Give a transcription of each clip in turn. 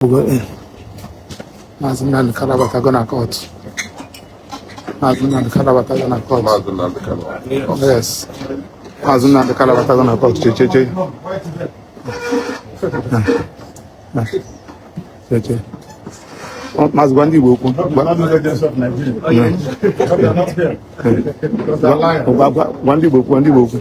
Go in. Nnamdi Kanu Batagarawa court. Nnamdi Kanu Batagarawa court. Yes. Nnamdi Kanu Batagarawa court. Mas Gwandi Boku. Gwandi Boku.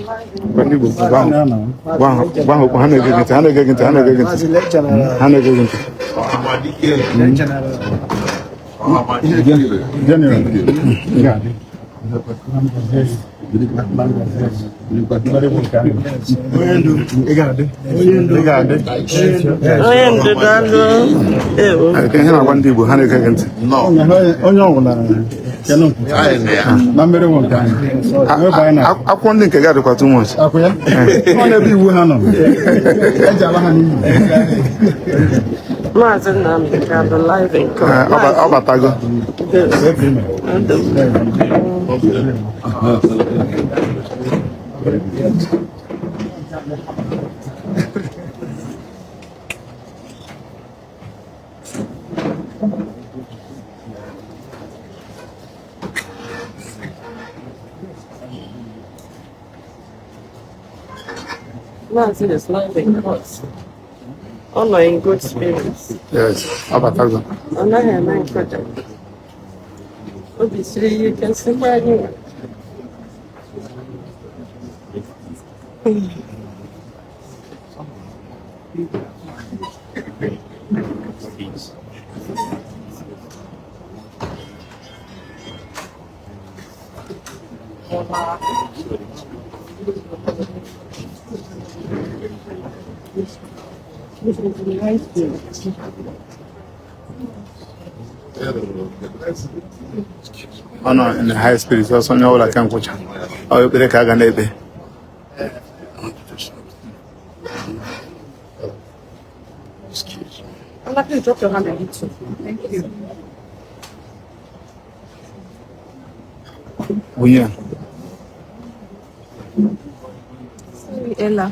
Live in Mazin is live in court. All are in good spirits. Yes, Abatago. And I am my project. Obviously, you can see where you are. Oh no, in the high spirits, also know what I can watch. Oh, you better carry a excuse me. I'm not going to drop your hand a little. Thank you. Oh, yeah. Sorry, Ella.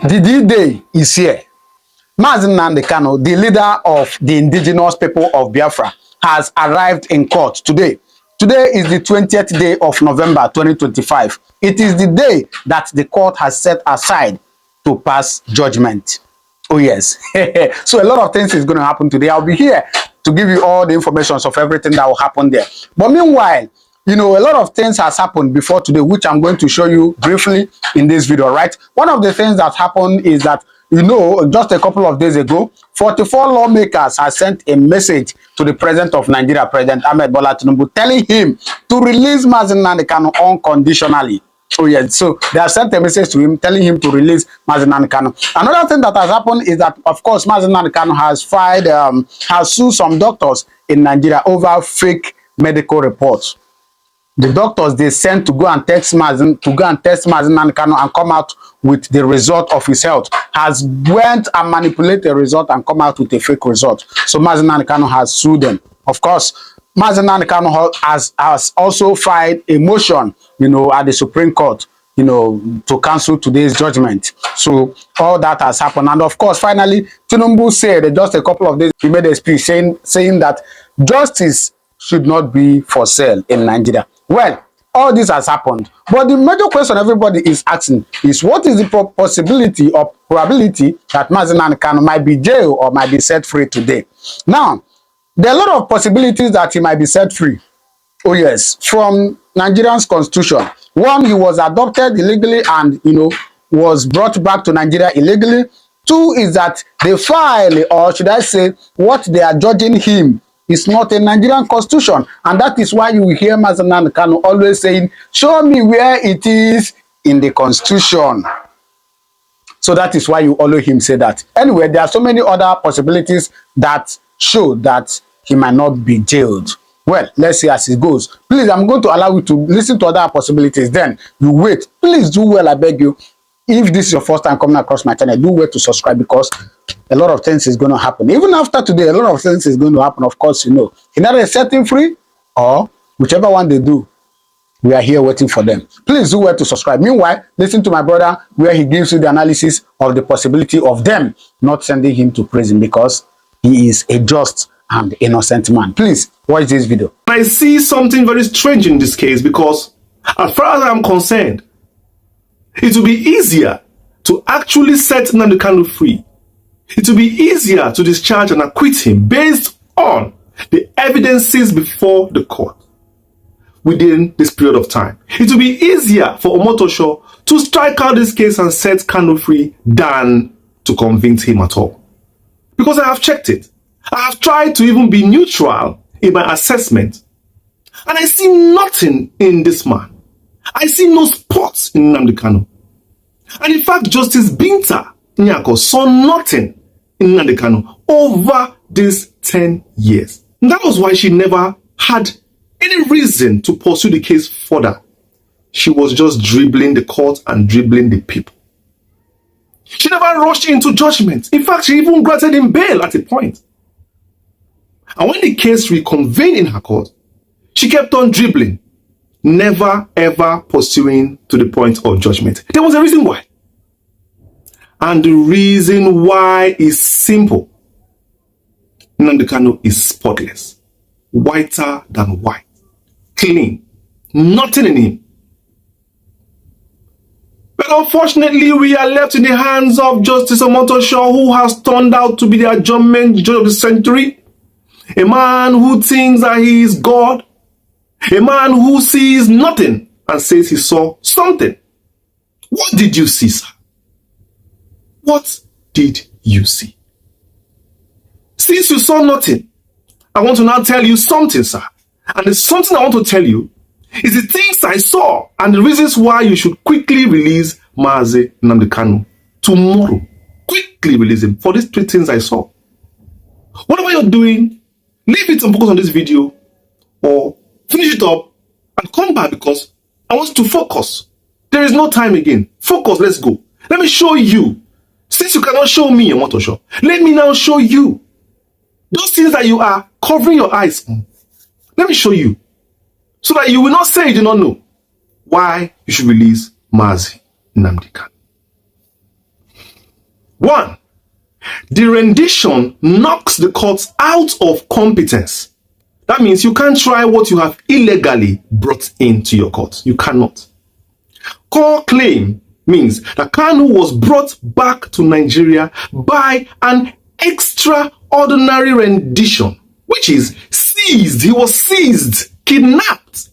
The D-Day is here. Nnamdi Kanu, the leader of the indigenous people of Biafra, has arrived in court today. Today is the 20th day of November 2025. It is the day that the court has set aside to pass judgment. Oh yes. So a lot of things is going to happen today. I'll be here to give you all the information of everything that will happen there. But meanwhile, you know, a lot of things has happened before today, which I'm going to show you briefly in this video, right? One of the things that happened is that, you know, just a couple of days ago, 44 lawmakers have sent a message to the president of Nigeria, President Ahmed Bola Tinubu, telling him to release Nnamdi Kanu unconditionally. Oh yes, so they have sent a message to him telling him to release Nnamdi Kanu. Another thing that has happened is that, of course, Nnamdi Kanu has filed, has sued some doctors in Nigeria over fake medical reports. The doctors they sent to go and test Nnamdi Kanu and come out with the result of his health has went and manipulated the result and come out with a fake result. So Nnamdi Kanu has sued them. Of course, Nnamdi Kanu has also filed a motion, you know, at the Supreme Court to cancel today's judgment. So all that has happened. And of course, finally, Tinubu said just a couple of days, he made a speech saying that justice should not be for sale in Nigeria. Well, all this has happened. But the major question everybody is asking is, what is the possibility or probability that Nnamdi Kanu might be jailed or might be set free today? Now, there are a lot of possibilities that he might be set free. Oh yes, from Nigerian's constitution. One, he was adopted illegally and, was brought back to Nigeria illegally. Two is that the file, or should I say, what they are judging him is not a Nigerian constitution. And that is why you will hear Nnamdi Kanu always saying, show me where it is in the constitution. So that is why you always hear him say that. Anyway, there are so many other possibilities that show that he might not be jailed. Well, let's see as it goes. Please, I'm going to allow you to listen to other possibilities. Then you wait. Please do well, I beg you. If this is your first time coming across my channel, do well to subscribe, because a lot of things is going to happen. Even after today, a lot of things is going to happen. Of course, either they set him free or whichever one they do, we are here waiting for them. Please do well to subscribe. Meanwhile, listen to my brother where he gives you the analysis of the possibility of them not sending him to prison, because he is a just and innocent man. Please watch this video. I see something very strange in this case, because as far as I'm concerned, it will be easier to actually set Nnamdi Kanu free. It will be easier to discharge and acquit him based on the evidences before the court within this period of time. It will be easier for Omotosho to strike out this case and set Kanu free than to convince him at all. Because I have checked it. I have tried to even be neutral in my assessment, and I see nothing in this man. I see no spots in Nnamdi Kanu. And in fact, Justice Binta Nyako saw nothing in Nnamdi Kanu over these 10 years. And that was why she never had any reason to pursue the case further. She was just dribbling the court and dribbling the people. She never rushed into judgment. In fact, she even granted him bail at a point. And when the case reconvened in her court, she kept on dribbling, never ever pursuing to the point of judgment. There was a reason why. And the reason why is simple. Nnamdi Kanu is spotless, whiter than white, clean, nothing in him. But unfortunately, we are left in the hands of Justice Omotosho, who has turned out to be the adjournment judge of the century. A man who thinks that he is God. A man who sees nothing and says he saw something. What did you see, sir? What did you see? Since you saw nothing, I want to now tell you something, sir. And the something I want to tell you is the things I saw and the reasons why you should quickly release Mazi Nnamdi Kanu tomorrow. Quickly release him for these 3 things I saw. Whatever you're doing, leave it and focus on this video, or finish it up and come back, because I want you to focus. There is no time again. Focus, let's go. Let me show you. Since you cannot show me your motor show, let me now show you those things that you are covering your eyes on. Let me show you, so that you will not say you do not know why you should release Mazi Nnamdi Kanu. 1. The rendition knocks the courts out of competence. That means you can't try what you have illegally brought into your court. You cannot. Core claim means that Kanu was brought back to Nigeria by an extraordinary rendition, which is seized. He was seized, kidnapped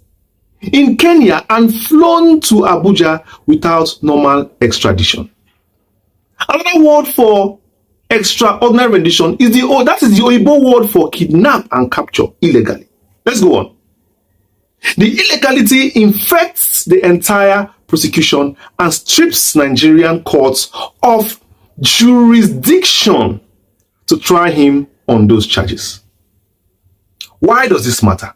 in Kenya and flown to Abuja without normal extradition. Another word for extraordinary rendition is the Oyibo word for kidnap and capture illegally. Let's go on. The illegality infects the entire prosecution and strips Nigerian courts of jurisdiction to try him on those charges. Why does this matter?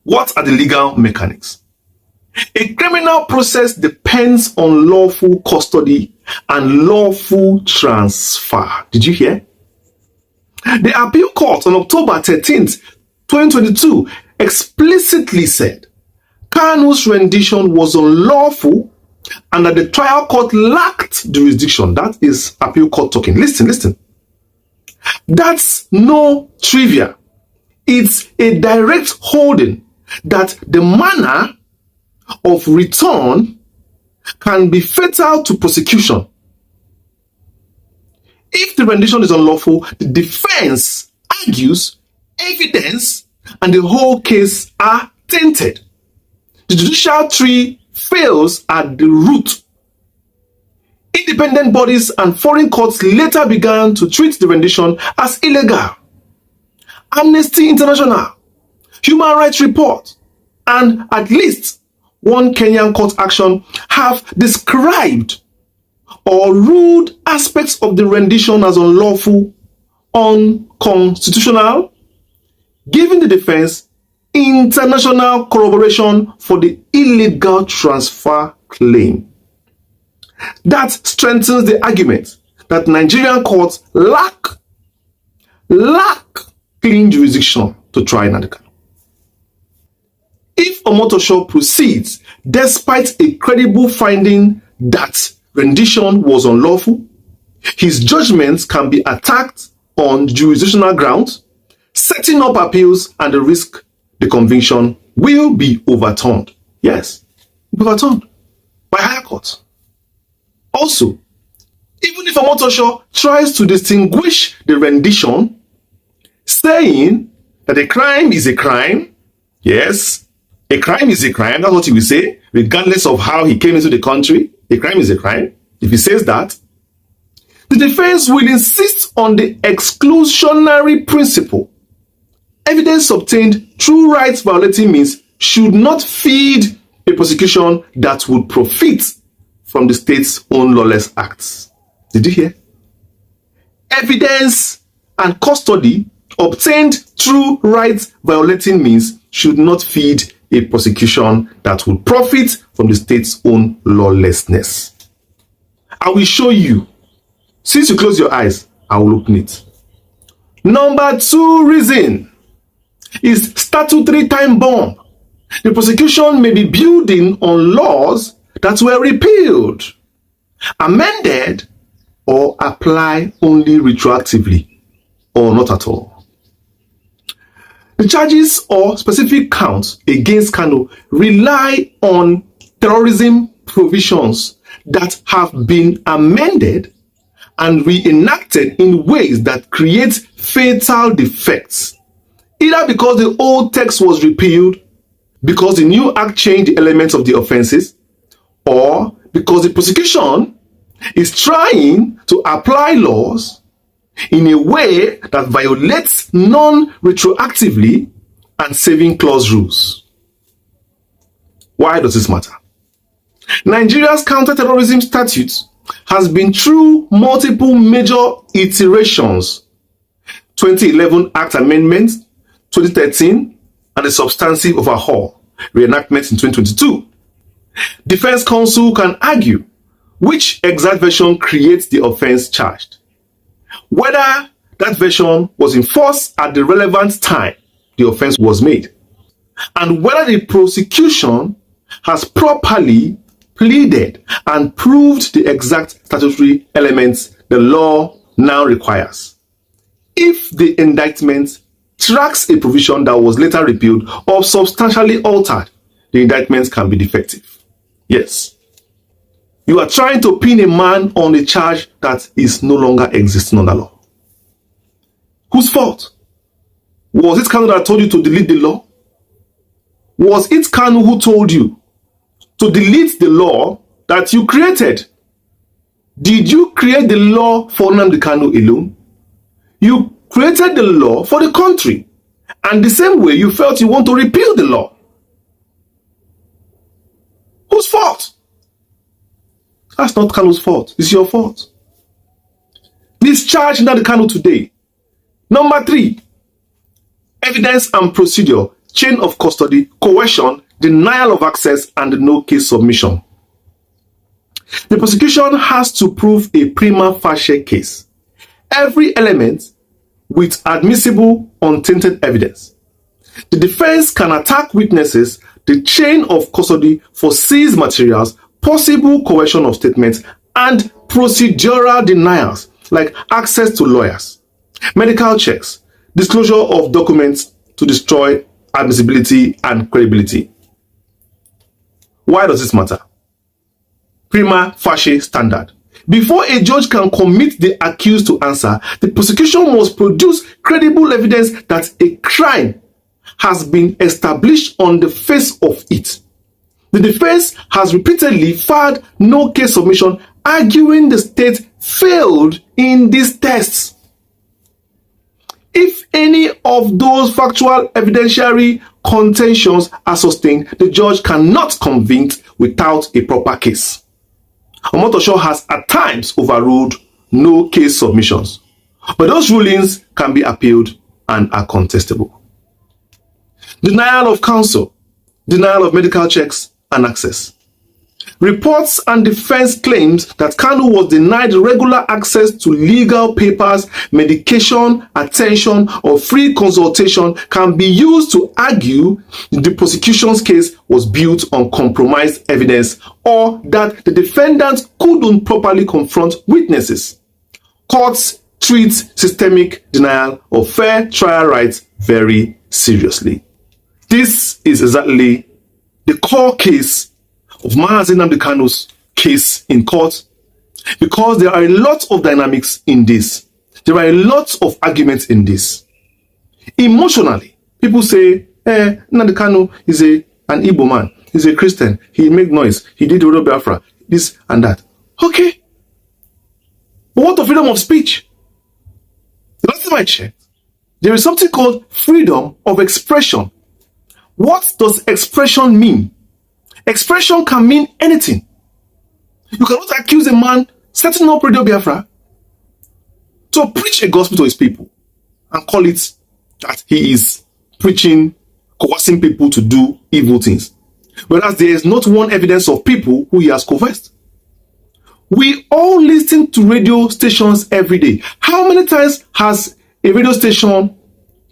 What are the legal mechanics? A criminal process depends on lawful custody and lawful transfer. Did you hear? The appeal court on October 13th, 2022 explicitly said Kanu's rendition was unlawful and that the trial court lacked jurisdiction. That is appeal court talking. Listen. That's no trivia. It's a direct holding that the manner of return can be fatal to prosecution. If the rendition is unlawful, the defense argues evidence and the whole case are tainted. The judicial tree fails at the root. Independent bodies and foreign courts later began to treat the rendition as illegal. Amnesty International, Human Rights Report, and at least one Kenyan court action have described or ruled aspects of the rendition as unlawful, unconstitutional, giving the defense international corroboration for the illegal transfer claim. That strengthens the argument that Nigerian courts lack clean jurisdiction to try Nnamdi Kanu. If Omotosho proceeds despite a credible finding that rendition was unlawful, his judgments can be attacked on jurisdictional grounds, setting up appeals and the risk the conviction will be overturned. Yes, overturned by higher courts. Also, even if Omotosho tries to distinguish the rendition, saying that a crime is a crime, yes, a crime is a crime, that's what he will say, regardless of how he came into the country, a crime is a crime. If he says that, the defense will insist on the exclusionary principle. Evidence obtained through rights violating means should not feed a prosecution that would profit from the state's own lawless acts. Did you hear? Evidence and custody obtained through rights violating means should not feed a prosecution that would profit from the state's own lawlessness. I will show you. Since you close your eyes, I will open it. Number 2 reason is statutory time bomb. The prosecution may be building on laws that were repealed, amended, or apply only retroactively, or not at all. The charges or specific counts against Kanu rely on terrorism provisions that have been amended and reenacted in ways that create fatal defects, either because the old text was repealed, because the new act changed the elements of the offenses, or because the prosecution is trying to apply laws in a way that violates non-retroactively and saving clause rules. Why does this matter? Nigeria's counter-terrorism statute has been through multiple major iterations: 2011 Act Amendment, 2013, and a substantive overhaul, reenactment in 2022. Defense counsel can argue which exact version creates the offense charged, whether that version was in force at the relevant time the offense was made, and whether the prosecution has properly pleaded and proved the exact statutory elements the law now requires. If the indictment tracks a provision that was later repealed or substantially altered, the indictment can be defective. Yes. You are trying to pin a man on a charge that is no longer existing under law. Whose fault? Was it Kanu that told you to delete the law? Was it Kanu who told you to delete the law that you created? Did you create the law for Nnamdi Kanu alone? You created the law for the country, and the same way you felt you want to repeal the law. Whose fault? That's not Kanu's fault. It's your fault. Discharge Nnamdi Kanu today. Number 3, evidence and procedure, chain of custody, coercion, denial of access, and no case submission. The prosecution has to prove a prima facie case. Every element with admissible, untainted evidence. The defense can attack witnesses the chain of custody for seized materials, possible coercion of statements, and procedural denials like access to lawyers, medical checks, disclosure of documents to destroy admissibility and credibility. Why does this matter? Prima facie standard. Before a judge can commit the accused to answer, the prosecution must produce credible evidence that a crime has been established on the face of it. The defense has repeatedly filed no case submission, arguing the state failed in these tests. If any of those factual evidentiary contentions are sustained, the judge cannot convict without a proper case. Omotosho has at times overruled no case submissions, but those rulings can be appealed and are contestable. Denial of counsel, denial of medical checks and access. Reports and defense claims that Kanu was denied regular access to legal papers, medication, attention, or free consultation can be used to argue the prosecution's case was built on compromised evidence or that the defendant couldn't properly confront witnesses. Courts treat systemic denial of fair trial rights very seriously. This is exactly the core case of Nnamdi Kanu's case in court, because there are a lot of dynamics in this. There are a lot of arguments in this. Emotionally, people say, Nnamdi Kanu is an Igbo man. He's a Christian. He made noise. He did Biafra. This and that. Okay. But what of freedom of speech? The last time I checked, there is something called freedom of expression. What does expression mean? Expression can mean anything. You cannot accuse a man setting up Radio Biafra to preach a gospel to his people and call it that he is preaching, coercing people to do evil things. Whereas there is not one evidence of people who he has coerced. We all listen to radio stations every day. How many times has a radio station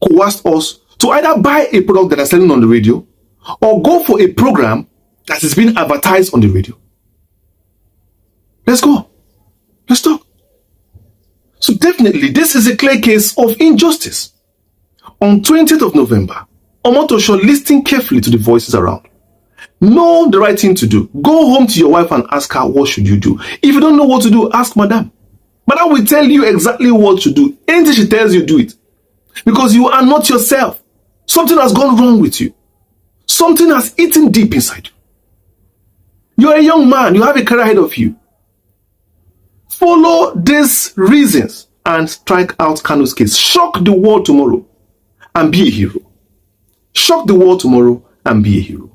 coerced us to either buy a product that is selling on the radio or go for a program that is being advertised on the radio? Let's go. Let's talk. So definitely, this is a clear case of injustice. On 20th of November, Omotosho, listening carefully to the voices around. Know the right thing to do. Go home to your wife and ask her, what should you do? If you don't know what to do, ask Madam. Madam will tell you exactly what to do. Anything she tells you, do it. Because you are not yourself. Something has gone wrong with you. Something has eaten deep inside you. You are a young man. You have a career ahead of you. Follow these reasons and strike out Kanu's case. Shock the world tomorrow and be a hero. Shock the world tomorrow and be a hero.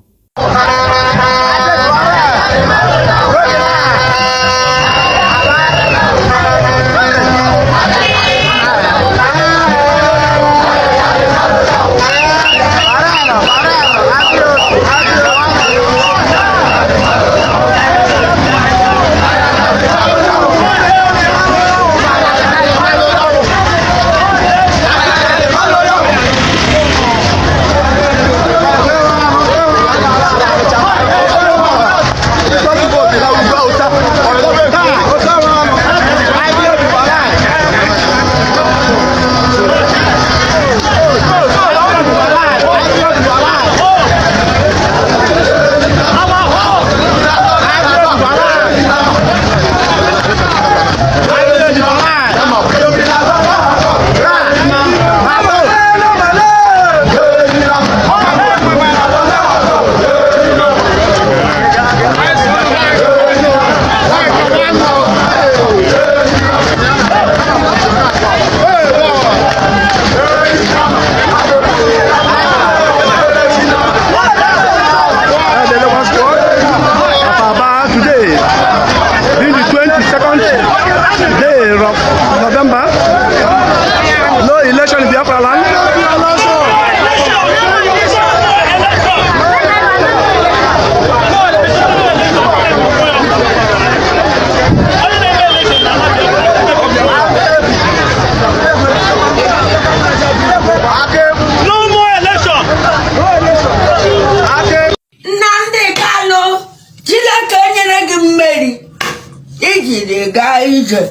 ije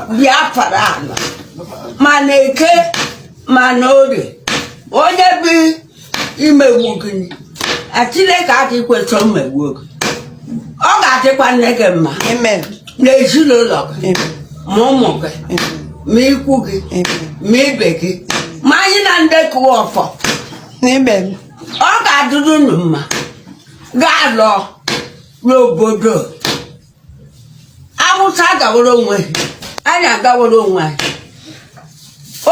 Biafra mana eke mana ori onye bi imegbu gị Chineke adịghị kwesị mmegbu gị ọ ga-adịkwa nne gị mma na ezinụlọ gị ma ụmụ gị ma ikwu gị ma ibe gị ma anyị na ndị kụwa ọfọ ọ ga-adịrị unu mma ga-alọ n'obodo Awụsa gawara onwe anyị agawara onwe anyị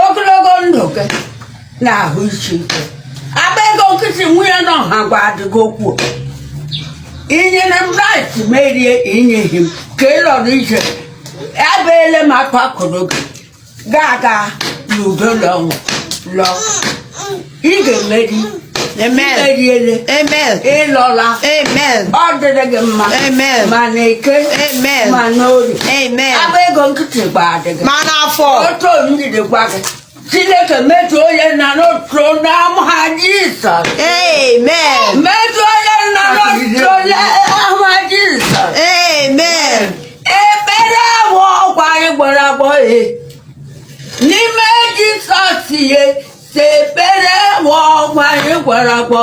ogologo ndụ gị na ahụ isi ike aba ego nkịtị nwunye nọ ha gwa adịgo okwu inyere m right merie inyeghị m ka ị lọrọ ije abeele m akpa akụrụ gị ga-aga n'udo lọnwụ lọ ị ga-emeri imeriele ịlọla ọ dịrị gị mma ma na eke ma na ori aba ego nkịtị gba adịghị otu njide gwa gị Chineke metụ onye na n'otu n'aha Jizọs metụ onye na n'otu n'aha Jizọs ekpere ahụ ọgwụ anyị gbara agbọ n'ime Jizọs ihe ekpere ahụ ọgwụ anyị gbara agbọ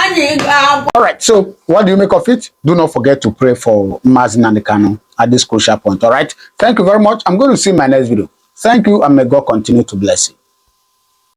anyị ga-agwọ. All right, so what do you make of it? Do not forget to pray for Nnamdi Kanu at this crucial point. All right, thank you very much. I'm going to see my next video. Thank you, and may God continue to bless you.